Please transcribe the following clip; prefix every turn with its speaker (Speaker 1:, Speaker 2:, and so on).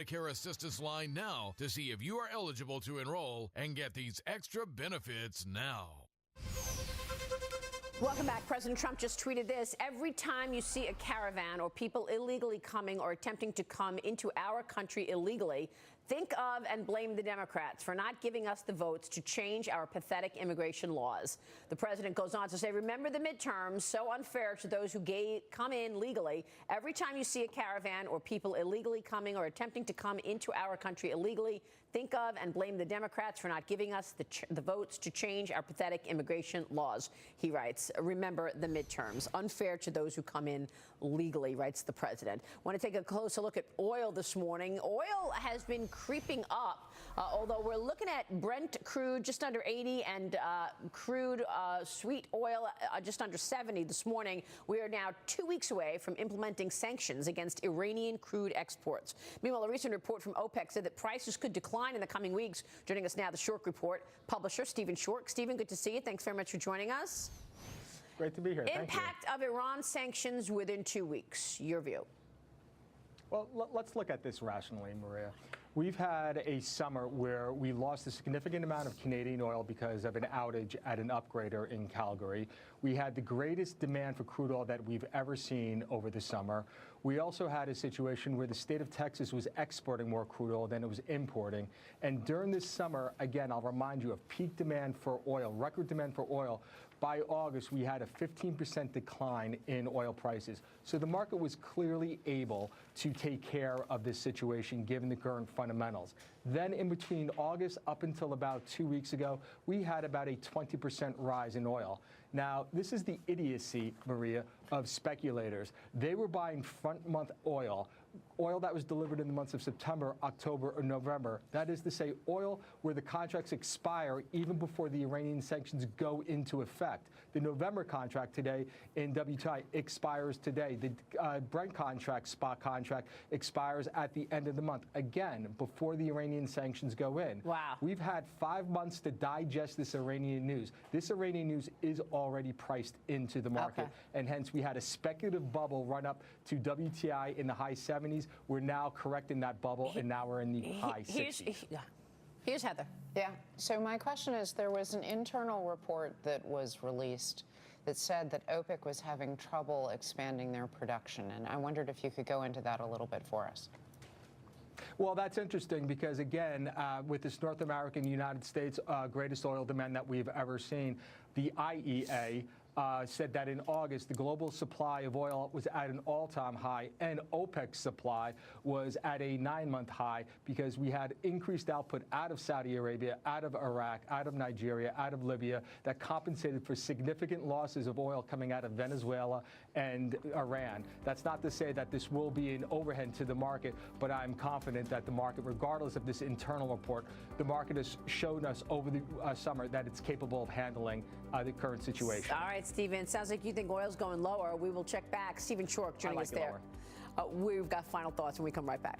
Speaker 1: Medicare assistance line now to see if you are eligible to enroll and get these extra benefits now.
Speaker 2: Welcome back. President Trump just tweeted this. Every time you see a caravan or people illegally coming or attempting to come into our country illegally, think of and blame the Democrats for not giving us the votes to change our pathetic immigration laws. The president goes on to say, remember the midterms, so unfair to those who come in legally. Every time you see a caravan or people illegally coming or attempting to come into our country illegally, think of and blame the Democrats for not giving us the votes to change our pathetic immigration laws. He writes, remember the midterms. Unfair to those who come in legally, writes the president. Want to take a closer look at oil this morning. Oil has been creeping up, although we're looking at Brent crude just under 80 and crude sweet oil just under 70 this morning. We are now 2 weeks away from implementing sanctions against Iranian crude exports. Meanwhile, a recent report from OPEC said that prices could decline in the coming weeks. Joining us now, the Schork Report publisher, Stephen Schork. Stephen, good to see you. Thanks very much for joining us.
Speaker 3: Great to be here.
Speaker 2: Impact of Iran sanctions within 2 weeks. Your view?
Speaker 3: Well, let's look at this rationally, Maria. We've had a summer where we lost a significant amount of Canadian oil because of an outage at an upgrader in Calgary. We had the greatest demand for crude oil that we've ever seen over the summer. We also had a situation where the state of Texas was exporting more crude oil than it was importing. And during this summer, again, I'll remind you of peak demand for oil, record demand for oil. By August, we had a 15% decline in oil prices. So the market was clearly able to take care of this situation given the current fundamentals. Then in between August up until about 2 weeks ago, we had about a 20% rise in oil. Now, this is the idiocy, Maria, of speculators. They were buying front-month oil that was delivered in the months of September, October, or November. That is to say, oil where the contracts expire even before the Iranian sanctions go into effect. The November contract today in WTI expires today. The Brent contract, spot contract, expires at the end of the month, again, before the Iranian sanctions go in.
Speaker 2: Wow.
Speaker 3: We've had 5 months to digest this Iranian news. This Iranian news is already priced into the market, and hence we had a speculative bubble run up to WTI in the high 70s. We're now correcting that bubble, and now we're in the high 60s.
Speaker 2: Here's Heather.
Speaker 4: Yeah. So my question is, there was an internal report that was released that said that OPEC was having trouble expanding their production, and I wondered if you could go into that a little bit for us.
Speaker 3: Well, that's interesting because, again, with this North American United States greatest oil demand that we've ever seen, the IEA said that in August, the global supply of oil was at an all-time high, and OPEC's supply was at a 9-month high because we had increased output out of Saudi Arabia, out of Iraq, out of Nigeria, out of Libya that compensated for significant losses of oil coming out of Venezuela and Iran. That's not to say that this will be an overhead to the market, but I'm confident that the market, regardless of this internal report, the market has shown us over the summer that it's capable of handling the current situation.
Speaker 2: All right, Stephen, sounds like you think oil's going lower. We will check back. Stephen Schork joining us there. We've got final thoughts when we come right back.